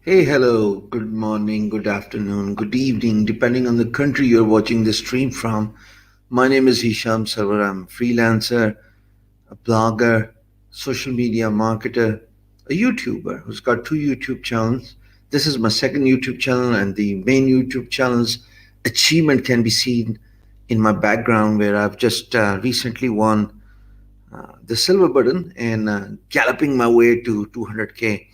Hey, hello, good morning, good afternoon, good evening, depending on the country you're watching this stream from. My name is Hisham Sarwar. I'm a freelancer, a blogger, social media marketer, a YouTuber who's got two YouTube channels. This is my second YouTube channel, and the main YouTube channel's achievement can be seen in my background, where I've just recently won the silver button and galloping my way to 200K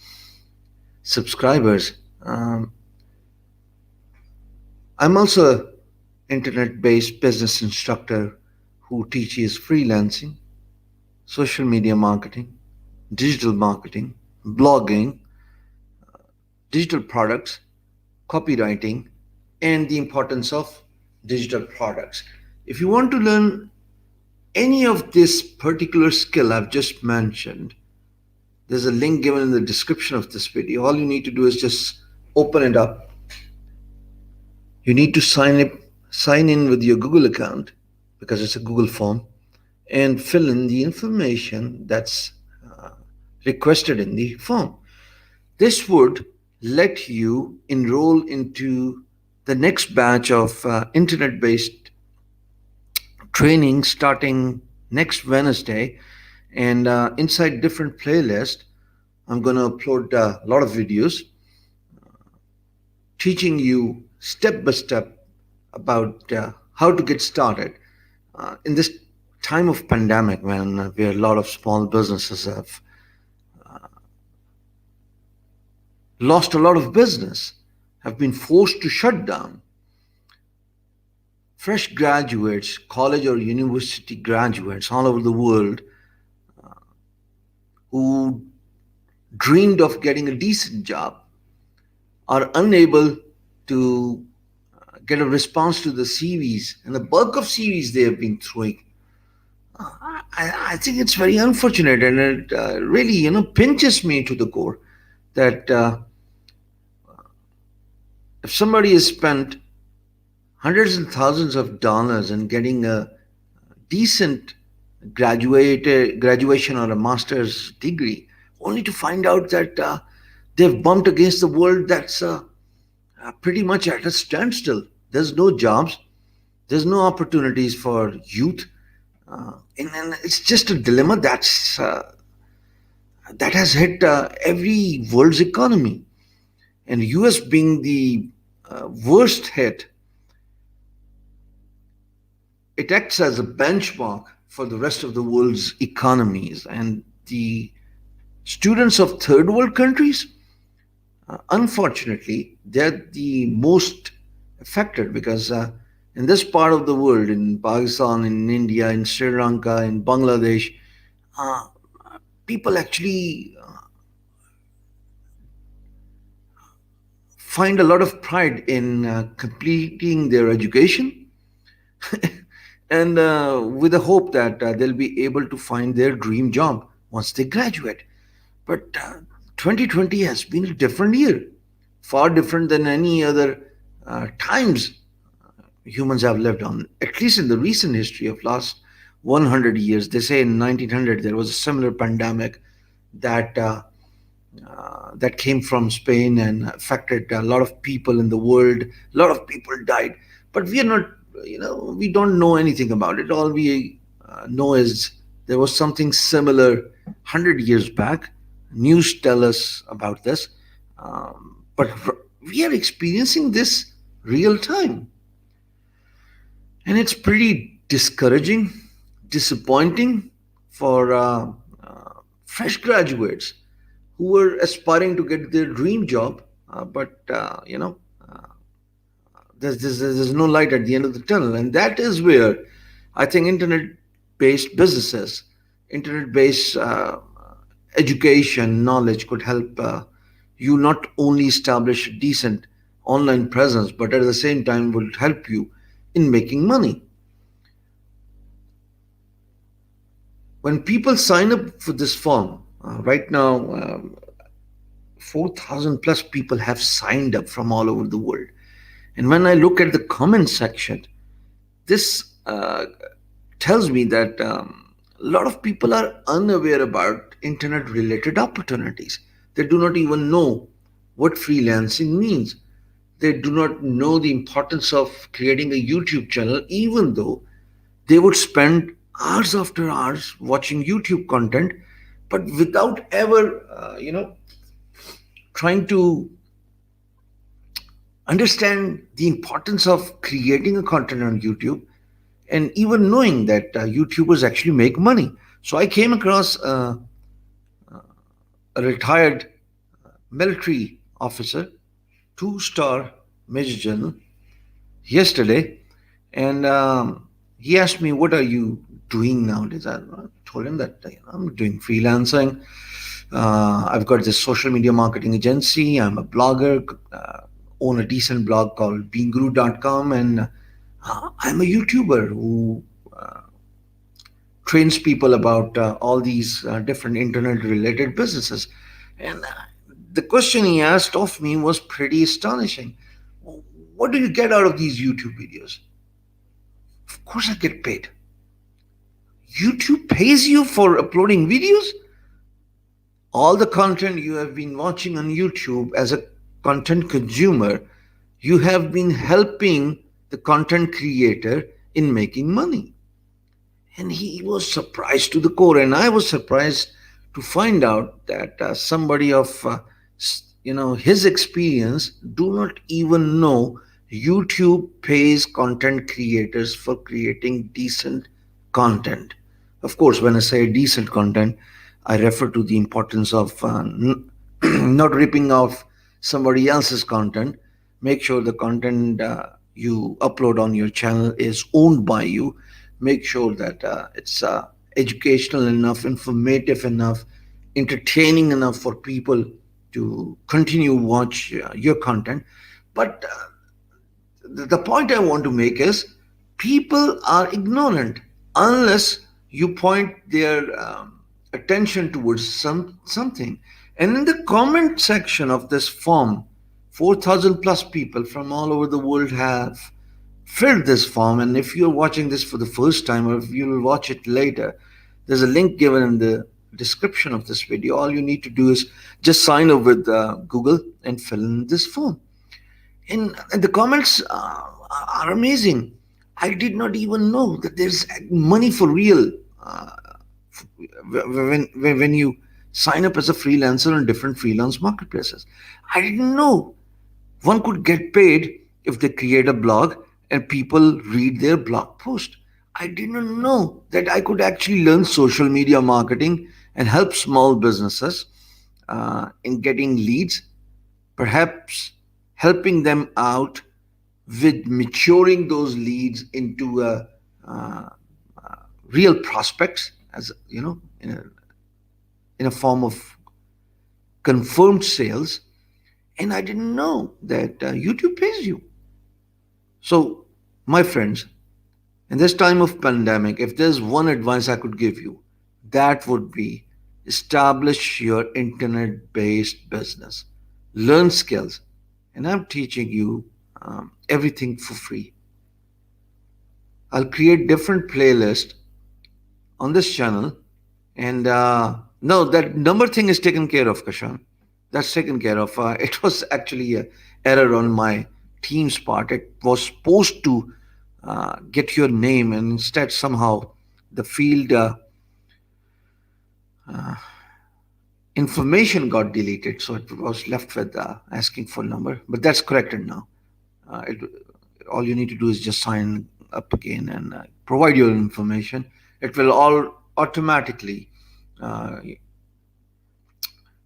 subscribers. I'm also an internet based business instructor who teaches freelancing, social media marketing, digital marketing, blogging, digital products, copywriting, and the importance of digital products. If you want to learn any of this particular skill I've just mentioned, there's a link given in the description of this video. All you need to do is just open it up. You need to sign in with your Google account because it's a Google form and fill in the information that's uh, requested in the form. This would let you enroll into the next batch of internet based training starting next Wednesday. And inside different playlist, I'm going to upload a lot of videos teaching you step by step about how to get started in this time of pandemic when where a lot of small businesses have lost a lot of business, have been forced to shut down. Fresh graduates, college or university graduates all over the world who dreamed of getting a decent job are unable to get a response to the CVs and the bulk of CVs they have been throwing. I think it's very unfortunate, and it really, pinches me to the core that if somebody has spent hundreds and thousands of dollars in getting a decent graduation or a master's degree, only to find out that they've bumped against the world that's pretty much at a standstill. There's no jobs, there's no opportunities for youth, and it's just a dilemma that has hit every world's economy. And US being the worst hit, it acts as a benchmark for the rest of the world's economies. And the students of third world countries, unfortunately, they're the most affected because in this part of the world, in Pakistan, in India, in Sri Lanka, in Bangladesh, uh, people actually find a lot of pride in completing their education and with the hope that they'll be able to find their dream job once they graduate. But 2020 has been a different year, far different than any other times humans have lived on, at least in the recent history of last 100 years. They say in 1900 there was a similar pandemic that that came from Spain and affected a lot of people in the world. A lot of people died, but we are not, we don't know anything about it. All we know is there was something similar 100 years back. News tell us about this, but we are experiencing this real time, and it's pretty discouraging, disappointing for fresh graduates who were aspiring to get their dream job, but there's no light at the end of the tunnel. And that is where I think internet based businesses, internet based education, knowledge could help you not only establish a decent online presence, but at the same time will help you in making money. When people sign up for this form, right now, 4,000 plus people have signed up from all over the world. And when I look at the comment section, this tells me that a lot of people are unaware about internet related opportunities. They do not even know what freelancing means. They do not know the importance of creating a YouTube channel, even though they would spend hours after hours watching YouTube content, but without ever, trying to understand the importance of creating a content on YouTube, and even knowing that YouTubers actually make money. So I came across a retired military officer, two-star Major General, yesterday, and he asked me, "What are you doing nowadays?" I told him that I'm doing freelancing. I've got this social media marketing agency. I'm a blogger, own a decent blog called beinguru.com, and I'm a YouTuber who trains people about all these different internet related businesses. And the question he asked of me was pretty astonishing. What do you get out of these YouTube videos? Of course, I get paid. YouTube pays you for uploading videos? All the content you have been watching on YouTube as a content consumer, you have been helping the content creator in making money. And he was surprised to the core, and I was surprised to find out that somebody of his experience do not even know YouTube pays content creators for creating decent content. Of course, when I say decent content, I refer to the importance of not ripping off somebody else's content. Make sure the content you upload on your channel is owned by you. Make sure that it's educational enough, informative enough, entertaining enough for people to continue watch your content. But the point I want to make is people are ignorant unless you point their attention towards something. And in the comment section of this form, 4,000 plus people from all over the world have filled this form. And if you're watching this for the first time, or if you will watch it later, there's a link given in the description of this video. All you need to do is just sign up with Google and fill in this form. And the comments are amazing. I did not even know that there's money for real when you sign up as a freelancer on different freelance marketplaces. I didn't know one could get paid if they create a blog and people read their blog post. I didn't know that I could actually learn social media marketing and help small businesses in getting leads, perhaps helping them out with maturing those leads into real prospects, as you know, in a form of confirmed sales. And I didn't know that YouTube pays you. So, my friends, in this time of pandemic, if there's one advice I could give you, that would be establish your internet-based business, learn skills, and I'm teaching you everything for free. I'll create different playlists on this channel, and no, that number thing is taken care of, Kashan. That's taken care of. It was actually a error on my team's part. It was supposed to get your name, and instead somehow the field information got deleted, so it was left with asking for number. But that's corrected now. It, all you need to do is just sign up again and provide your information. It will all automatically uh,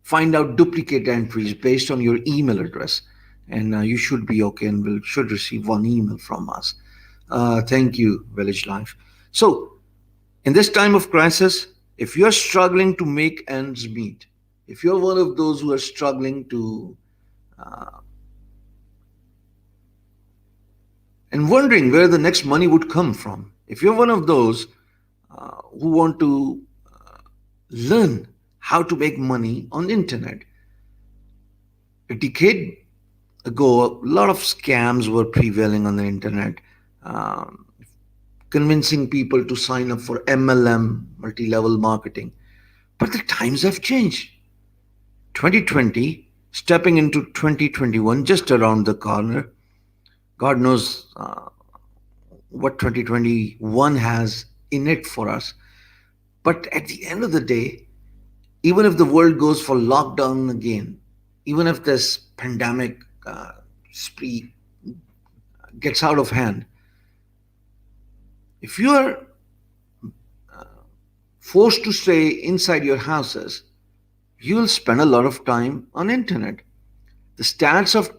find out duplicate entries based on your email address, and you should be okay, and will should receive one email from us. Thank you, Village Life. So, in this time of crisis, if you're struggling to make ends meet, if you're one of those who are struggling to and wondering where the next money would come from, if you're one of those who want to learn how to make money on the internet, a decade ago, a lot of scams were prevailing on the internet, um, convincing people to sign up for MLM, multi level marketing. But the times have changed. 2020 Stepping into 2021 just around the corner. God knows what 2021 has in it for us. But at the end of the day, even if the world goes for lockdown again, even if this pandemic spree gets out of hand, if you are forced to stay inside your houses, you will spend a lot of time on internet. The stats of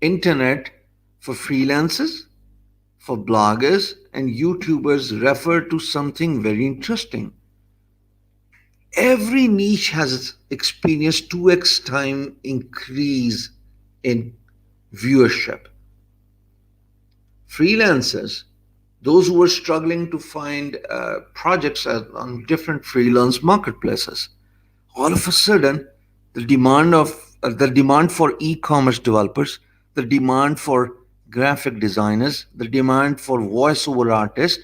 internet for freelancers, for bloggers and YouTubers refer to something very interesting. Every niche has experienced 2x time increase in viewership. Freelancers, those who were struggling to find projects on different freelance marketplaces, all of a sudden the demand for e-commerce developers, the demand for graphic designers, the demand for voiceover artists,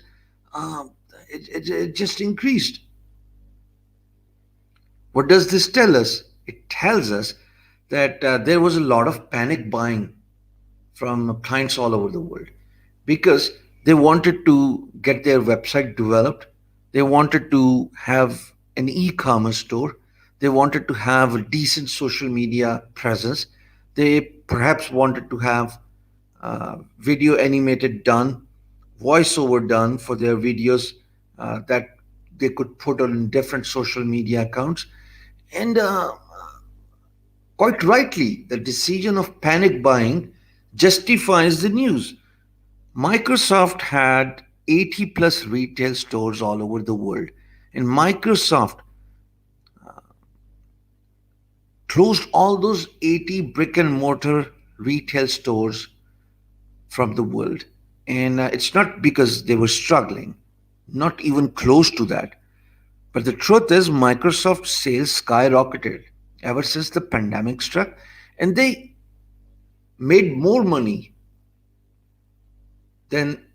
uh, it just increased. What does this tell us? It tells us that there was a lot of panic buying from clients all over the world because they wanted to get their website developed. They wanted to have an e commerce store. They wanted to have a decent social media presence. They perhaps wanted to have video animated done, voiceover done for their videos that they could put on different social media accounts. And quite rightly, the decision of panic buying justifies the news. Microsoft had 80 plus retail stores all over the world, and Microsoft closed all those 80 brick and mortar retail stores from the world. And it's not because they were struggling, not even close to that. But the truth is, Microsoft sales skyrocketed ever since the pandemic struck, and they made more money than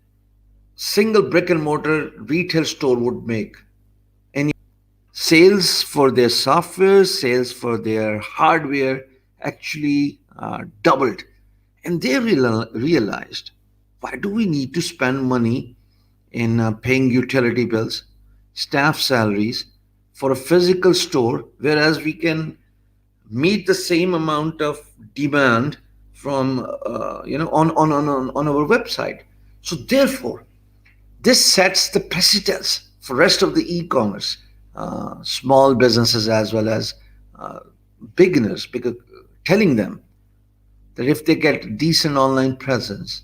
single brick and mortar retail store would make. And sales for their software, sales for their hardware actually doubled. And they realized, why do we need to spend money in paying utility bills, staff salaries for a physical store, whereas we can meet the same amount of demand from on our website. So therefore, this sets the precedence for rest of the e-commerce, small businesses as well as uh, beginners, because telling them that if they get decent online presence,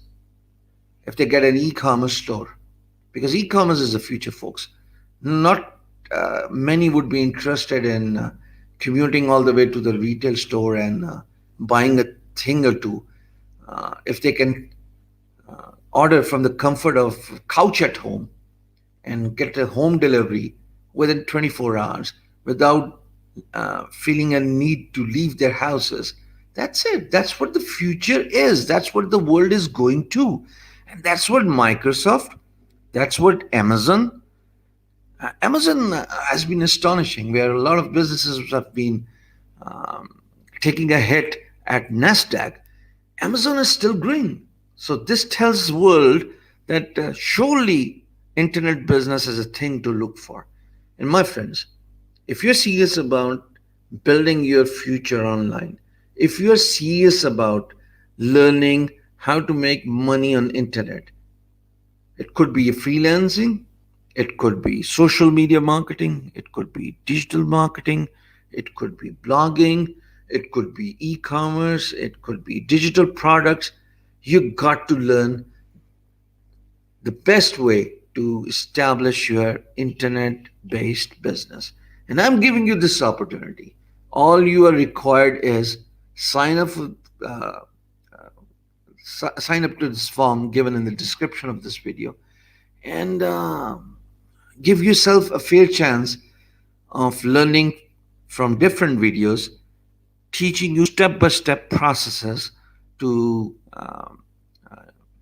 if they get an e-commerce store, because e-commerce is the future, folks. Not many would be interested in commuting all the way to the retail store and buying a thing or two if they can order from the comfort of couch at home and get a home delivery within 24 hours without feeling a need to leave their houses. That's it. That's what the future is. That's what the world is going to. And that's what Microsoft, that's what Amazon has been astonishing, where a lot of businesses have been um, taking a hit at Nasdaq. Amazon is still growing. So this tells the world that surely internet business is a thing to look for. And my friends, if you're serious about building your future online, if you're serious about learning how to make money on internet, it could be freelancing, it could be social media marketing, it could be digital marketing, it could be blogging, it could be e commerce, it could be digital products. You got to learn the best way to establish your internet based business. And I'm giving you this opportunity. All you are required is sign up for, uh, sign up to this form given in the description of this video and give yourself a fair chance of learning from different videos, teaching you step by step processes to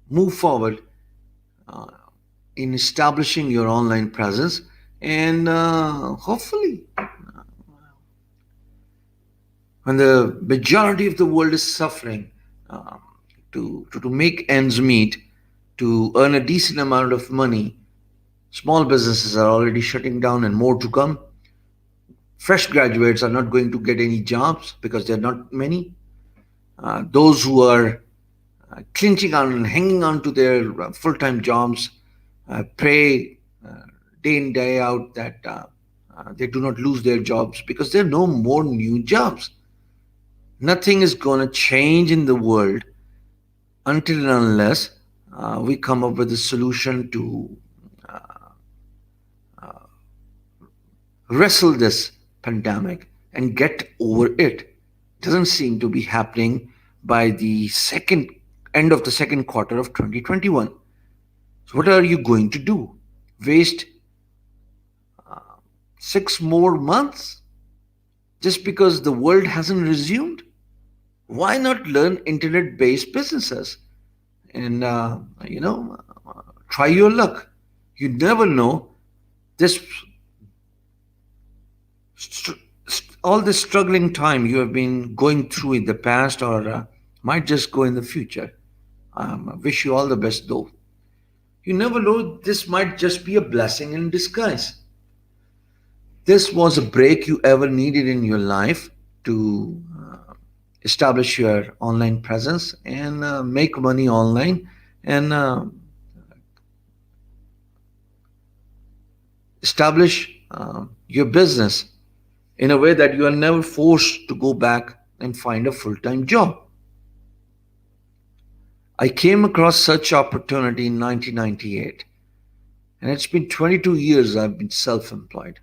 move forward uh, in establishing your online presence and hopefully when the majority of the world is suffering um, to make ends meet, to earn a decent amount of money. Small businesses are already shutting down and more to come. Fresh graduates are not going to get any jobs because there are not many. Those who are clinching on and hanging on to their full time jobs pray day in, day out that they do not lose their jobs because there are no more new jobs. Nothing is going to change in the world until and unless we come up with a solution to wrestle this pandemic and get over it. Doesn't seem to be happening by the second end of the second quarter of 2021. So what are you going to do? Waste 6 more months just because the world hasn't resumed? Why not learn internet-based businesses and try your luck? You never know. This str- all this struggling time you have been going through in the past or might just go in the future. I wish you all the best though. You never know, this might just be a blessing in disguise. This was a break you ever needed in your life to establish your online presence and make money online and establish your business in a way that you are never forced to go back and find a full time job. I came across such opportunity in 1998, and it's been 22 years I've been self employed.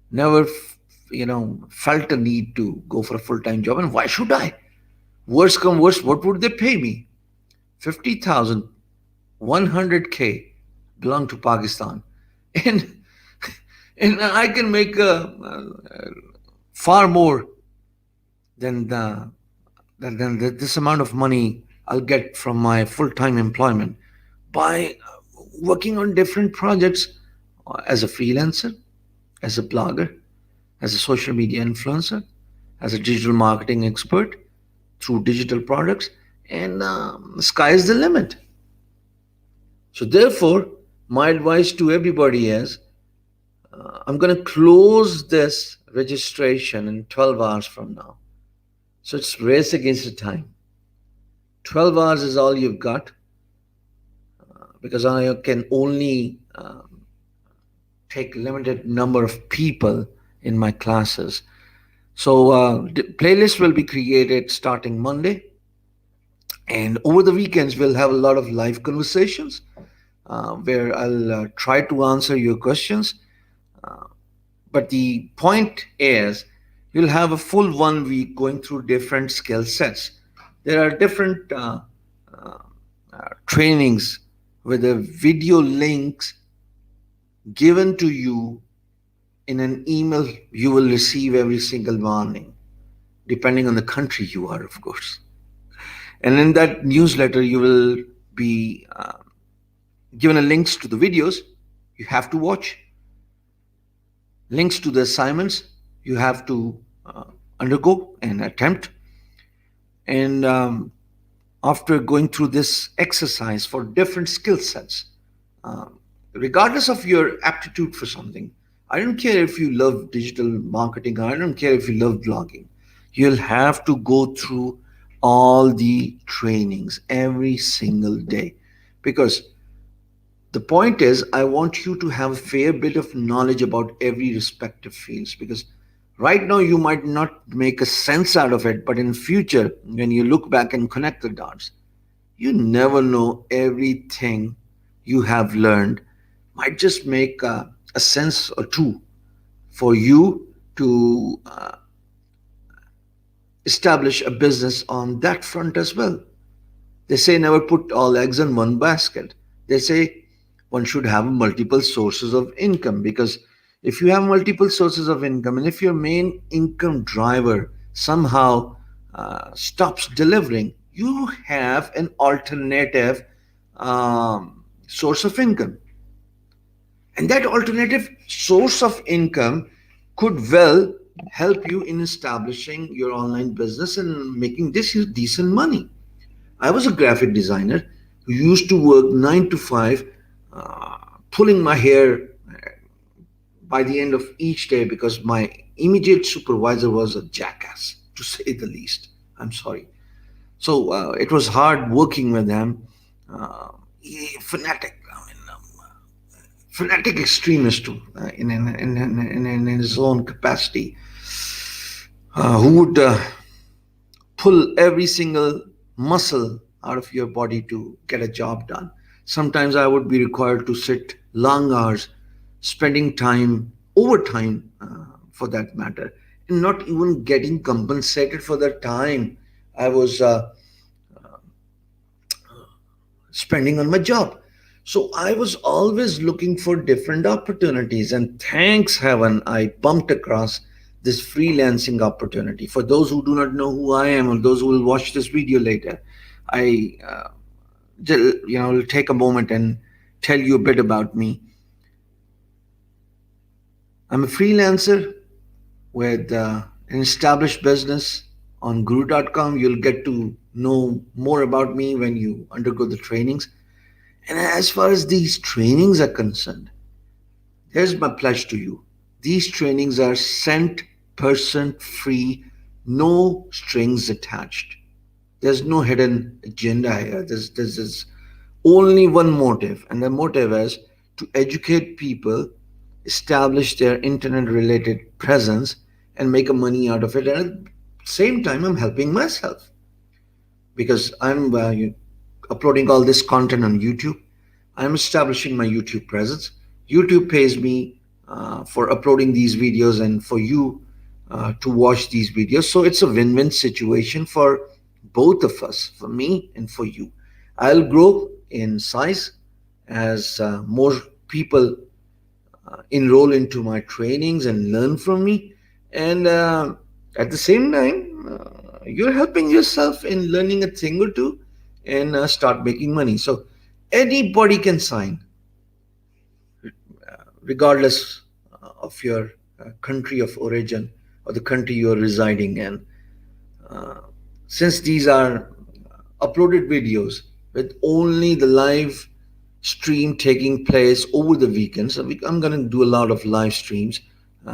Never, felt a need to go for a full time job, and why should I? Worst come worst, what would they pay me? 50,000, 100K belong to Pakistan. And and I can make far more than this amount of money I'll get from my full time employment by working on different projects as a freelancer, as a blogger, as a social media influencer, as a digital marketing expert through digital products, and sky is the limit. So, therefore, my advice to everybody is I'm going to close this registration in 12 hours from now. So, it's race against the time. 12 hours is all you've got because I can only take limited number of people in my classes. So playlist will be created starting Monday, and over the weekends we'll have a lot of live conversations where I'll try to answer your questions. Uh, but the point is, you'll have a full 1 week going through different skill sets. There are different trainings with the video links given to you in an email you will receive every single morning, depending on the country you are, of course. And in that newsletter, you will be given a links to the videos you have to watch, links to the assignments you have to undergo and attempt. And after going through this exercise for different skill sets, um, regardless of your aptitude for something, I don't care if you love digital marketing, I don't care if you love blogging, you'll have to go through all the trainings every single day because the point is I want you to have a fair bit of knowledge about every respective fields because right now you might not make a sense out of it, but in future when you look back and connect the dots, you never know, everything you have learned might just make a sense or two for you to establish a business on that front as well. They say never put all eggs in one basket. They say one should have multiple sources of income because if you have multiple sources of income and if your main income driver somehow stops delivering, you have an alternative source of income. And that alternative source of income could well help you in establishing your online business and making this decent money. I was a graphic designer who used to work 9 to 5, uh, pulling my hair by the end of each day because my immediate supervisor was a jackass, to say the least. I'm sorry. So it was hard working with them. Uh, Fanatic, I mean, fanatic extremist in his own capacity, who would pull every single muscle out of your body to get a job done. Sometimes I would be required to sit long hours, spending time, overtime for that matter, and not even getting compensated for the time I was spending on my job. So I was always looking for different opportunities, and thanks heaven, I bumped across this freelancing opportunity. For those who do not know who I am, or those who will watch this video later, I will take a moment and tell you a bit about me. I'm a freelancer with an established business on Guru.com. You'll get to know more about me when you undergo the trainings. And as far as these trainings are concerned, here's my pledge to you. These trainings are 100% free, no strings attached. There's no hidden agenda here. There's only one motive, and the motive is to educate people, establish their internet related presence, and make a money out of it. And at the same time, I'm helping myself because I'm uploading all this content on YouTube. I'm establishing my YouTube presence. YouTube pays me for uploading these videos and for you to watch these videos. So it's a win win situation for both of us, for me and for you. I'll grow in size as more people enroll into my trainings and learn from me. And at the same time, you're helping yourself in learning a thing or two and start making money. So anybody can sign, regardless of your country of origin or the country you're residing in. Uh, since these are uploaded videos with only the live stream taking place over the weekends, I'm going to do a lot of live streams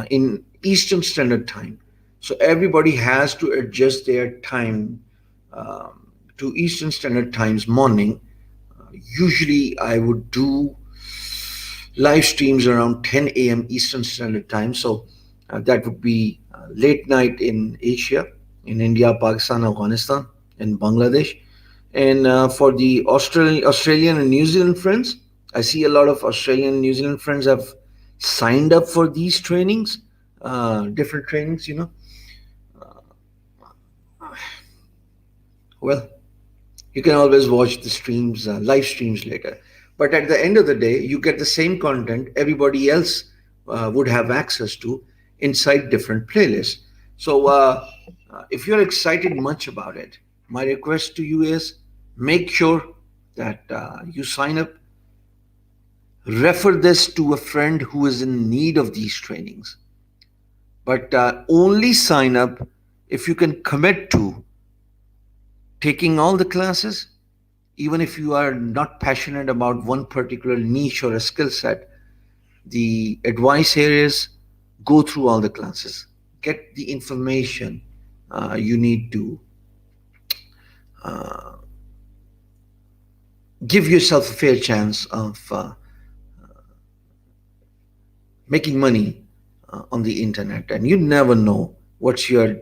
in Eastern Standard Time. So everybody has to adjust their time um, to Eastern Standard Time's morning. Usually, I would do live streams around 10 a.m. Eastern Standard Time. So that would be late night in Asia, in India, Pakistan, Afghanistan, and Bangladesh. And for the Australian and New Zealand friends, I see a lot of Australian and New Zealand friends have signed up for these trainings, different trainings. Well, you can always watch the streams, live streams later. But at the end of the day, you get the same content everybody else would have access to inside different playlists. So if you're excited much about it, my request to you is make sure that you sign up, refer this to a friend who is in need of these trainings. But only sign up if you can commit to taking all the classes, even if you are not passionate about one particular niche or a skill set. The advice here is go through all the classes, get the information you need to uh, give yourself a fair chance of making money on the internet. And you never know uh,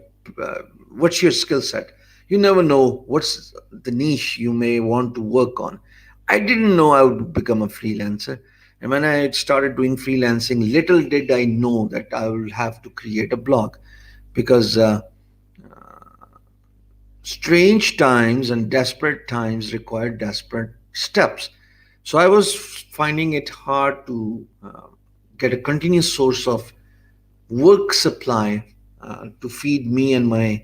what's your skill set. You never know what's the niche you may want to work on. I didn't know I would become a freelancer. And when I started doing freelancing, little did I know that I will have to create a blog because strange times and desperate times require desperate steps. So I was finding it hard to get a continuous source of work supply to feed me and my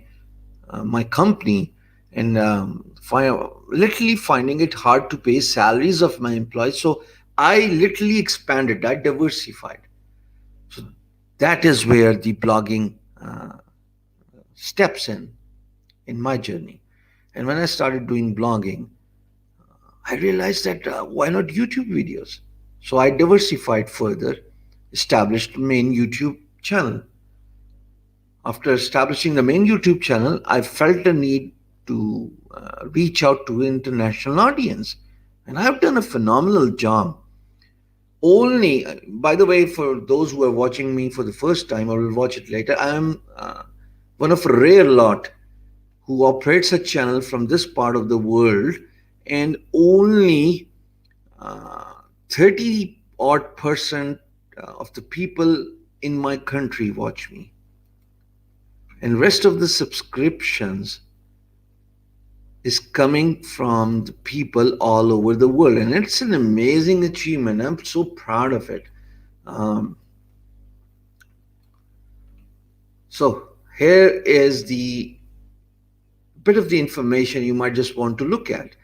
company, and literally finding it hard to pay salaries of my employees. So I literally expanded, I diversified. So that is where the blogging uh, steps in my journey. And when I started doing blogging, I realized that why not YouTube videos? So I diversified further, established the main YouTube channel. After establishing the main YouTube channel, I felt the need to reach out to an international audience. And I've done a phenomenal job. Only, by the way, for those who are watching me for the first time or will watch it later, I am one of a rare lot who operates a channel from this part of the world, and only 30 odd percent of the people in my country watch me, and rest of the subscriptions is coming from the people all over the world, and it's an amazing achievement. I'm so proud of it. um, so here is the bit of the information you might just want to look at.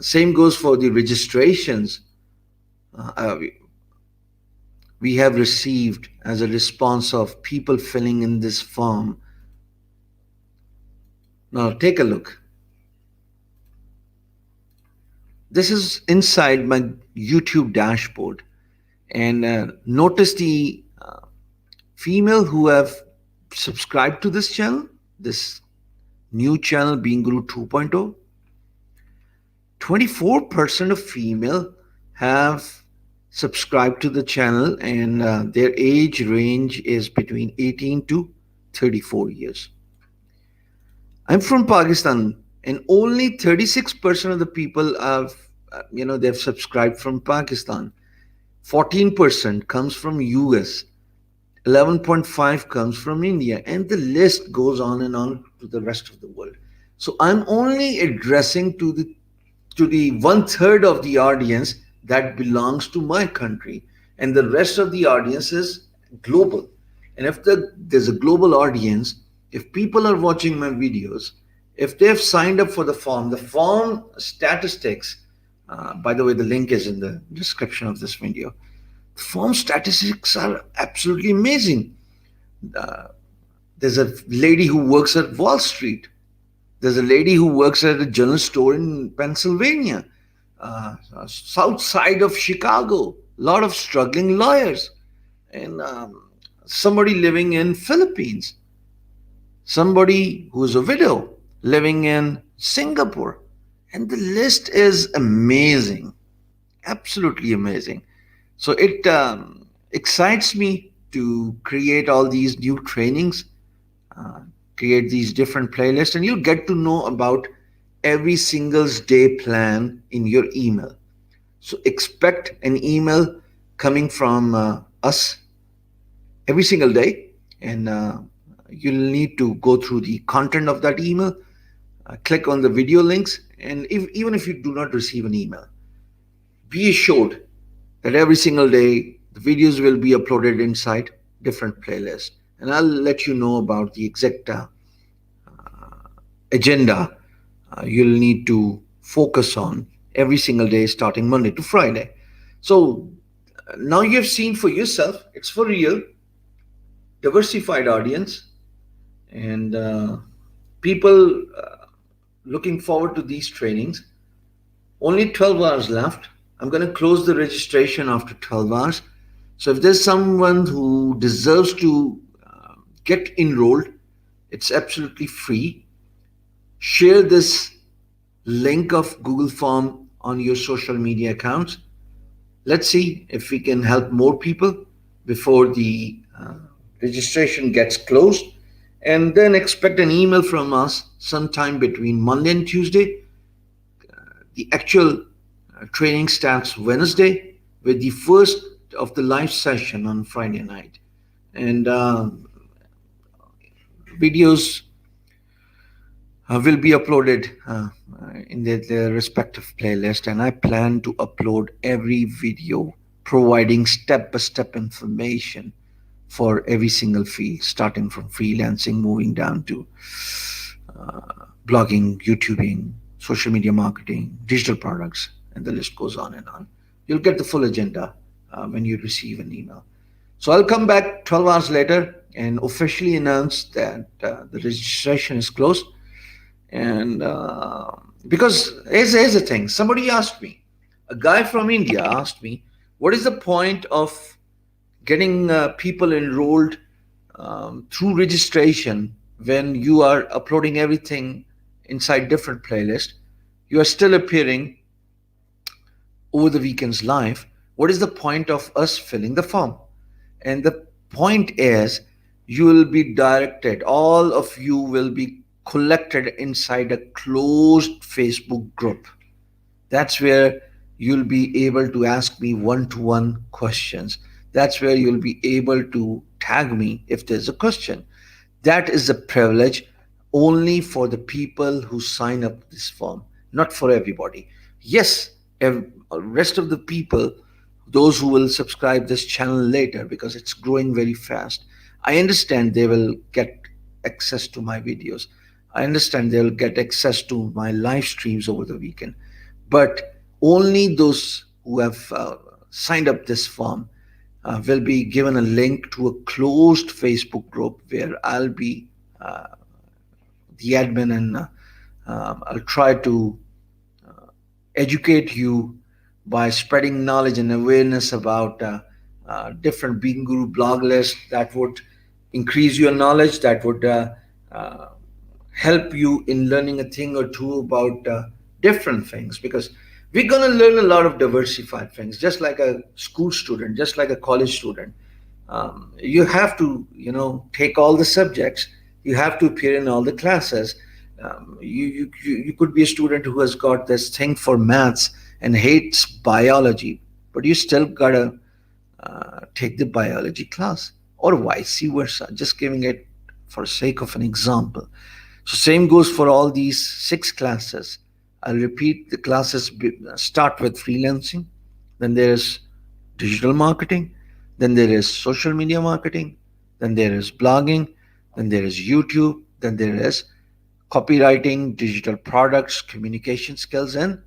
Same goes for the registrations we have received as a response of people filling in this form. Now take a look. This is inside my YouTube dashboard, and notice the female who have subscribed to this channel, this new channel Being Guru 2.0. 24% of female have subscribed to the channel, and their age range is between 18 to 34 years. I'm from Pakistan, and only 36% of the people have, they've subscribed from Pakistan. 14% comes from US. 11.5 comes from India, and the list goes on and on to the rest of the world. So I'm only addressing to the one third of the audience that belongs to my country, and the rest of the audience is global. And if there's a global audience, if people are watching my videos, if they've signed up for the form statistics, by the way, the link is in the description of this video. The form statistics are absolutely amazing. Uh, there's a lady who works at Wall Street. There's a lady who works at a general store in Pennsylvania, south side of Chicago. A lot of struggling lawyers, and somebody living in Philippines, somebody who's a widow living in Singapore, and the list is amazing, absolutely amazing. So it excites me to create all these new trainings, uh, create these different playlists, and you'll get to know about every singles day plan in your email. So expect an email coming from us every single day, and you'll need to go through the content of that email, click on the video links, and even if you do not receive an email, be assured that every single day the videos will be uploaded inside different playlists, and I'll let you know about the exact agenda you'll need to focus on every single day starting Monday to Friday. So now you've seen for yourself, it's for real, diversified audience, and people looking forward to these trainings. Only 12 hours left. I'm going to close the registration after 12 hours. So if there's someone who deserves to get enrolled, it's absolutely free. Share this link of Google Form on your social media accounts. Let's see if we can help more people before the registration gets closed. And then expect an email from us sometime between Monday and Tuesday. The actual training starts Wednesday with the first of the live session on Friday night. And videos will be uploaded in their respective playlist, and I plan to upload every video providing step-by-step information for every single field, starting from freelancing, moving down to blogging, YouTubing, social media marketing, digital products, and the list goes on and on. You'll get the full agenda when you receive an email. So I'll come back 12 hours later and officially announced that the registration is closed. And because here's the thing, somebody asked me, a guy from India asked me, what is the point of getting people enrolled through registration when you are uploading everything inside different playlists? You are still appearing over the weekends live. What is the point of us filling the form? And the point is, you will be directed, all of you will be collected inside a closed Facebook group. That's where you'll be able to ask me one to one questions. That's where you'll be able to tag me if there's a question. That is a privilege only for the people who sign up this form, not for everybody. Yes, rest of the people, those who will subscribe this channel later because it's growing very fast, I understand they will get access to my videos. I understand they'll get access to my live streams over the weekend. But only those who have signed up this form will be given a link to a closed Facebook group where I'll be uh, the admin, and I'll try to educate you by spreading knowledge and awareness about different Beacon Guru blog lists that would increase your knowledge, that would uh, help you in learning a thing or two about different things, because we're going to learn a lot of diversified things, just like a school student, just like a college student. You have to, take all the subjects. You have to appear in all the classes. You could be a student who has got this thing for maths and hates biology, but you still gotta take the biology class, or vice versa. Just giving it for sake of an example. So same goes for all these 6 classes. I'll repeat the classes. Start with freelancing, then there's digital marketing, then there is social media marketing, then there is blogging, then there is YouTube, then there is copywriting, digital products, communication skills, and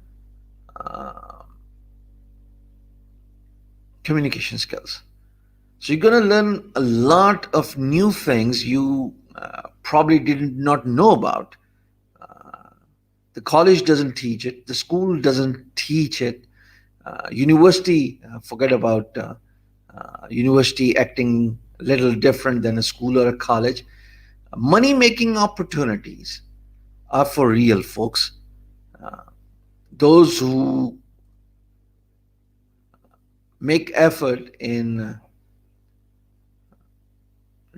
uh, communication skills. So you're going to learn a lot of new things you probably did not know about. Uh, the college doesn't teach it, the school doesn't teach it, university, forget about university acting a little different than a school or a college. Money making opportunities are for real, folks. Uh, those who make effort in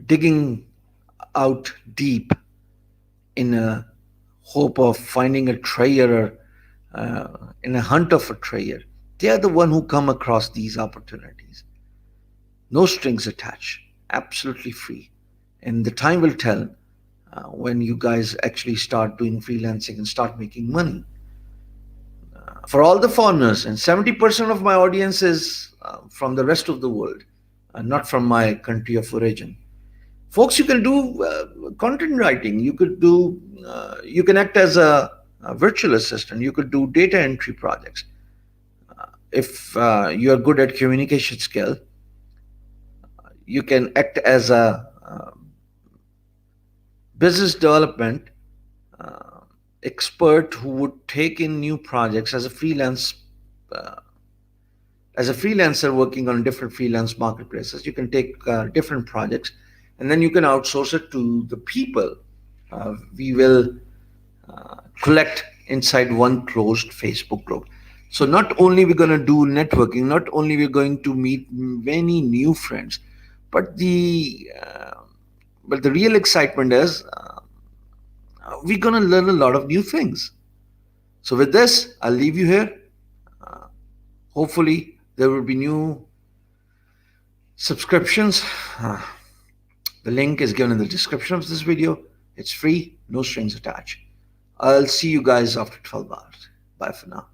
digging out deep in a hope of finding a treasure, in a hunt of a treasure, they are the one who come across these opportunities. No strings attached, absolutely free. And the time will tell when you guys actually start doing freelancing and start making money. For all the foreigners, and 70% of my audience is from the rest of the world, not from my country of origin. Folks, you can do content writing. You can act as a virtual assistant. You could do data entry projects. If you are good at communication skill, you can act as a business development uh, expert who would take in new projects uh, as a freelancer working on different freelance marketplaces. You can take different projects, and then you can outsource it to the people we will collect inside one closed Facebook group. So not only we're going to do networking, not only we're going to meet many new friends, but the real excitement is we're going to learn a lot of new things. So with this, I'll leave you here. Uh, Hopefully, there will be new subscriptions. Uh, the link is given in the description of this video. It's free, no strings attached. I'll see you guys after 12 hours. Bye for now.